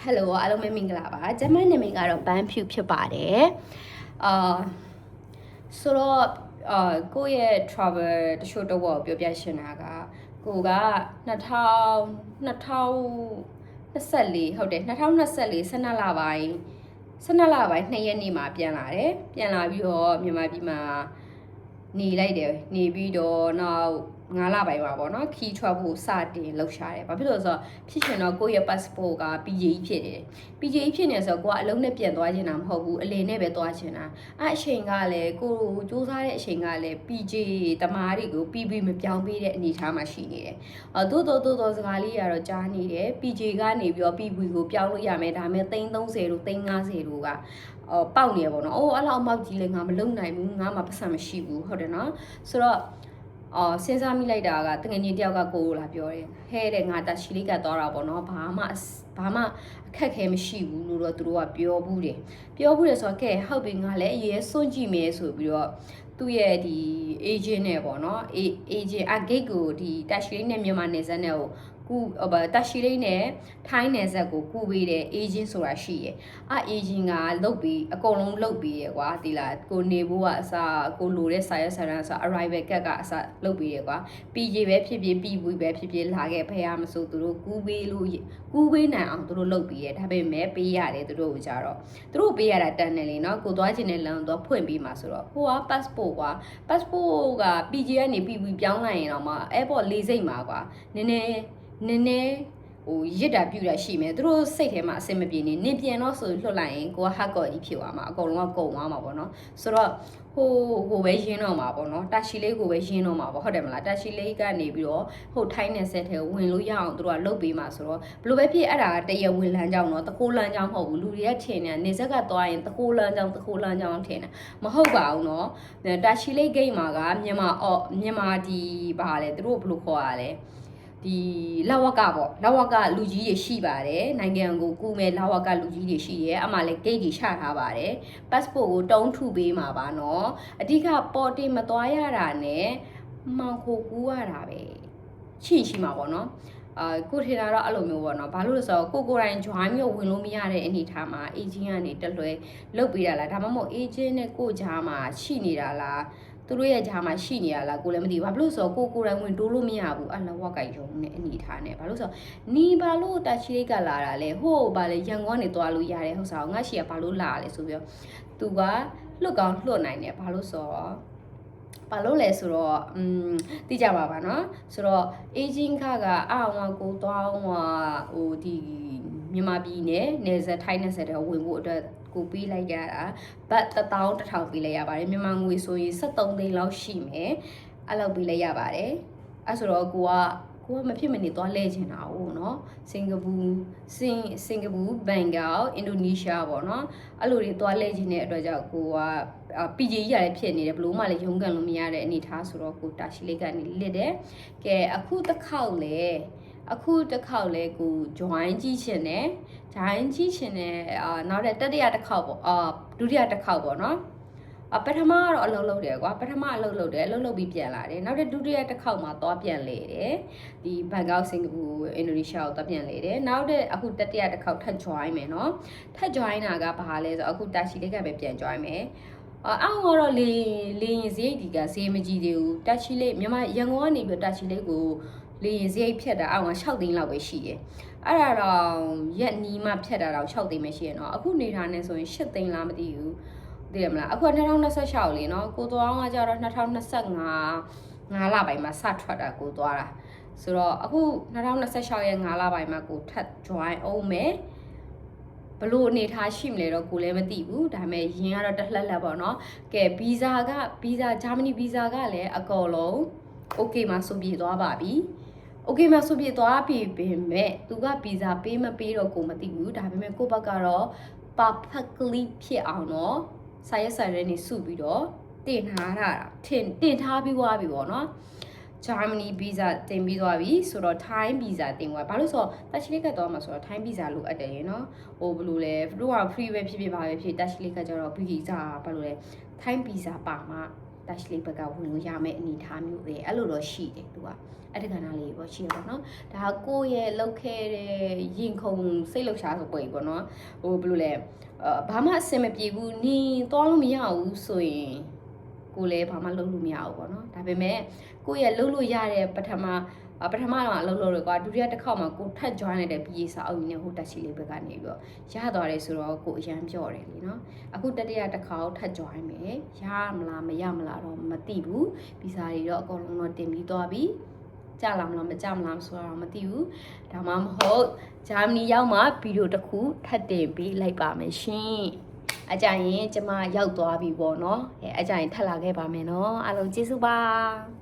Hello အားလုံးပဲမင်္ဂလာပါကျမနာမည်ကတော့ Ban Phu ဖြစ်ပါတယ်ဆိုတော့ကိုယ့်ရဲ့ travel တချို့တော့ပြောပြရှင်တာကကိုက2024ဟုတ်တယ်2024 12လပိုင်း2ရက်နေ့မှာပြန်လာတယ်ပြန်လာပြီးတော့မြန်မာပြည်မှာနေလိုက်တယ်နေပြီးတော့နောက်9လပိုင်းပါပေါ့နော်ခီးထွက်ဖို့စတင်လှုပ်ရှားတယ်ဘာဖြစ်လို့လဲဆိုတော့ဖြစ်ရှင်တော့ကိုယ့်ရဲ့ passport က PJE ဖြစ်တယ် PJE ဖြစ်နေဆိုတော့ကိုကအလုံးနဲ့ပြန်သွားချင်တာမဟုတ်ဘူးအလင်းနဲ့ပဲသွားချင်တာအဲ့အချိန်ကလည်းကိုစူးစမ်းတဲ့အချိန်ကလည်း PJE တမားတွေကို PB မပြောင်းပေးတဲ့အနေအထားမှာရှိနေတယ်သို့တော့စကားလေးရတော့ကြားနေတယ် PJE ကနေပြီးတော့ PB ကိုပြောင်းလို့ရမယ်ဒါပေမဲ့330တို့350တို့ကပေါက်နေရပေါ့နော်အဲ့လောက်မောက်ကြီးလေငါမလုံနိုင်ဘူးငါမှပတ်စံမရှိဘူးဟုတ်တယ်နော်ဆိုတော့စဉ်းစားမိလိုက်တာကတကယ်ကြီးတယောက်ကကိုလာပြောတယ်ဟဲ့တဲ့ငါတရှိလေးကသွားတာပေါ့နော်ဘာမှအခက်ခဲမရှိဘူးလို့တော့သူတို့ကပြောဘူးတယ်ဆိုတော့ကဲဟုတ်ပြီငါလည်းအရေးစွန့်ကြည့်မယ်ဆိုပြီးတော့သူ့ရဲ့ဒီ agent နဲ့ပေါ့နော် agent gate ကိုဒီတရှိလေးနဲ့မြန်မာနယ်စပ်နဲ့ကိုတရှိလေးနဲ့ထိုင်းနယ်စပ်ကိုကူပေးတဲ့ agent ဆိုတာရှိရယ်agent ကလုတ်ပြီးအကုန်လုံးလုတ်ပြီးရယ်ကွာဒီလားကိုနေဖို့ကအစားကိုလိုတဲ့စာရွက်စာတမ်းဆို arrival ကတ်ကအစားလုတ်ပြီးရယ်ကွာ PJ ပဲဖြစ်ဖြစ် PV ပဲဖြစ်ဖြစ်လာခဲ့ဖះမဆိုသူတို့ကူပေးနိုင်အောင်သူတို့လုတ်ပြီးရယ်ဒါပေမဲ့ပေးရတယ်သူတို့ကကြတော့သူတို့ပေးရတာတန်တယ်လေနော်ကိုသွားခြင်းနဲ့လမ်းတော့ဖွင့်ပေးမှာဆိုတော့ဟိုက passport ကွာ passport က PJ ကနေ PV ပြောင်းလိုက်ရင်တော့မှ airport လေးစိတ်မှာကွာနည်းနည်းဟိုရစ်တာပြူတာရှိမယ်သူတို့စိတ်ထဲမှာအဆင်မပြေနေနင်ပြန်တော့ဆိုလွတ်လိုက်ရင်ကိုက hard core ကြီးဖြစ်သွားမှာအကုန်လုံးကကုန်သွားမှာပေါ့နော်ဆိုတော့ဟိုပဲရင်းတော့မှာပေါ့နော်တာရှီလေးကိုပဲရင်းတော့မှာပေါ့ဟုတ်တယ်မလားတာရှီလေးကနေပြီးတော့ဟိုထိုင်းနယ်ဆက်ထဲဝင်လို့ရအောင်သူတို့ကလုတ်ပေးမှာဆိုတော့ဘလို့ပဲဖြစ်အဲ့ဒါတရဝင်လမ်းကြောင်းတော့တခိုးလမ်းကြောင်းမဟုတ်ဘူးလူတွေကထင်နေနေဆက်ကသွားရင်တခိုးလမ်းကြောင်းထင်တယ်မဟုတ်ပါဘူးနော်တာရှီလေးဂိတ်မှာကမြန်မာဒီဘာလဲသူတို့ဘလို့ခေါ်ရလဲဒီလဝကပေါ့လဝကလူကြီးတွေရှိပါတယ်နိုင်ငံကိုကူမဲ့လဝကလူကြီးတွေရှိရဲအမှလည်း gate ကြီးချထားပါတယ် passport ကိုတုံးထုပေးမှာပါနော်အဓိကပေါ်တင်မသွားရတာနဲ့မောင်ခိုကူးရတာပဲရှိမှာပေါ့နော်ကိုထင်တာတော့အဲ့လိုမျိုးပေါ့နော်ဘာလို့လဲဆိုတော့ကိုတိုင်း join မျိုးဝင်လို့မရတဲ့အနေထားမှာ agent ကနေတက်လွယ်လုတ်ပေးတာလားဒါမှမဟုတ် agent နဲ့ကိုကြားမှာရှိနေတာလားသူတို့ရဲ့ဂျာမှာရှိနေရလားကိုလည်းမသိဘူးဘာလို့ဆိုတော့ကိုတိုင်းဝင်တိုးလို့မရဘူးအလဝကိုင်ရုံနဲ့အနေထားနဲ့ဘာလို့ဆိုတော့နီဘာလို့တချီလေးကလာတာလဲဟိုဘာလဲရန်ကုန်ကနေသွားလို့ရတယ်ဟုတ်စားငါရှိရဘာလို့လာလဲဆိုပြီးတော့သူကလွတ်ကောင်းလွတ်နိုင်တယ်ဘာလို့ဆိုတော့ဘာလို့လဲဆိုတော့သိကြပါเนาะဆိုတော့ agent ကအောင်ကိုသွားဟိုဒီမြန်မာပြည်နဲ့နယ်စပ်ထိုင်းနယ်စပ်တွေဝင်ဖို့အတွက်ကိုပေးလိုက်ရတာဘတ်1000ပေးလိုက်ရပါတယ်မြန်မာငွေဆိုရင်73သိန်းလောက်ရှိမယ်အဲ့လောက်ပေးလိုက်ရပါတယ်အဲ့ဆိုတော့ကိုကမဖြစ်မနေသွားလဲချင်တာဟုတ်เนาะစင်ကာပူဘန်ကောက်အင်ဒိုနီးရှားပေါ့เนาะအဲ့လိုတွေသွားလဲချင်တဲ့အတွက်ကြောင့်ကိုက PJ ကြီးရတယ်ဖြစ်နေတယ်ဘလို့မှလည်းရုံးကန်လို့မရတဲ့အနေထားဆိုတော့ကိုတာရှိလေးကနေလစ်တယ်ကဲအခုတစ်ခေါက်လဲကို join ကြည့်ချင်တယ်နောက်တတိယတစ်ခေါက်ပေါ့ဒုတိယတစ်ခေါက်ပေါ့နော်ပထမကတော့အလုပ်လုပ်တယ်ကွာပထမအလုပ်လုပ်ပြီးပြန်လာတယ်နောက်ဒုတိယတစ်ခေါက်မှာသွားပြန်လေတယ်ဒီဘန်ကောက်စင်ကာပူအင်ဒိုနီးရှားကိုသွားပြန်လေတယ်နောက်အခုတတိယတစ်ခေါက်ထပ် join မယ်နော်ထပ် join တာကဘာလဲဆိုအခုတာရှိလေးကပဲပြန် join မယ်အောက်တော့လေရင်စရိတ်ဒီကဈေးမကြီးသေးဘူးတာရှိလေးမြန်မာရန်ကုန်ကနေပြီးတာရှိလေးကိုလေရင်စရိတ်ဖြတ်တာအောက်က6သိန်းလောက်ပဲရှိတယ်အဲ့ဒါတော့ရက်နီးမှဖြတ်တာတော့6သိန်းပဲရှိရနော်အခုနေထားနေဆိုရင်8သိန်းလားမသိဘူးသိရမလားအခု2026လေနော်ကိုသွားအောင်ကကြတော့2025 5လပိုင်းမှာစထွက်တာကိုသွားတာဆိုတော့အခု2026ရဲ့5လပိုင်းမှာကိုထပ် join အောင်မယ်ဘလို့အနေထားရှိမလဲတော့ကိုလည်းမသိဘူးဒါပေမဲ့ရင်းကတော့တက်လှက်လက်ပေါ့နော်ကဲဗီဇာဂျာမနီဗီဇာကလည်းအကောလုံး okay မှာဆိုပြေသွားပါပြီokay မှာဆိုပြေသွားပြီပေမဲ့သူကဗီဇာပေးမပေးတော့ကိုမသိဘူးဒါပေမဲ့ကိုဘက်ကတော့ perfectly ဖြစ်အောင်တော့စာရွက်စာတမ်းတွေစုပြီးတော့တင်ထားတာတင်ထားပြီးသွားပြီပေါ့နော်ဂျာမနီဗီဇာတင်ပြီးသွားပြီဆိုတော့ထိုင်းဗီဇာတင်သွားဘာလို့ဆိုတော့တက်ရှိလေးကတော့မှာဆိုတော့ထိုင်းဗီဇာလိုအပ်တယ်ရေနော်ဟိုဘယ်လိုလဲတို့က free ပဲဖြစ်ဖြစ်ပါပဲဖြစ်တက်ရှိလေးကကျတော့ဗီဇာဘာလို့လဲထိုင်းဗီဇာပါမှာ Dutch လေးဘက်ကဝင်လို့ရမယ့်အနေအထားမျိုးပဲအဲ့လိုတော့ရှိတယ်သူကအဲ့ဒီကဏ္ဍလေးပေါ့ရှိရပါတော့ဒါကိုယ့်ရဲ့လောက်ခဲ့တဲ့ရင်ခုန်စိတ်လှုပ်ရှားဆိုပွဲပေါ့နော်ဟိုဘယ်လိုလဲဘာမှအဆင်မပြေဘူးနင်းသွားလို့မရဘူးဆိုရင်ကိုလည်းဘာမှလုပ်လို့မရဘူးပေါ့နော်ဒါပေမဲ့ကိုယ့်ရဲ့လုပ်လို့ရတဲ့ပထမတော့အလုပ်လုပ်ရကွာဒုတိယတစ်ခေါက်မှာကိုထပ် join လိုက်တဲ့ပြည်စာအုပ်ကြီးနဲ့ဟိုတက်ရှိလေးဘက်ကနေပြီးတော့ရသွားတယ်ဆိုတော့ကိုအရန်ပြော့တယ်လीနော်အခုတတိယတစ်ခေါက်ထပ် join မယ်ရမလားမရမလားတော့မသိဘူးပြည်စာတွေတော့အကုန်လုံးတော့တင်ပြီးသွားပြီကြလာမလားမကြမလားဆိုတော့မသိဘူးဒါမှမဟုတ်ဂျာမနီရောက်မှဗီဒီယိုတစ်ခုထပ်တင်ပြီးလိုက်ပါမယ်ရှင်အကြရင်ကျမရောက်သွားပြီပေါ့နော်အကြရင်ထပ်လာခဲ့ပါမယ်နော်အားလုံးကျေးဇူးပါ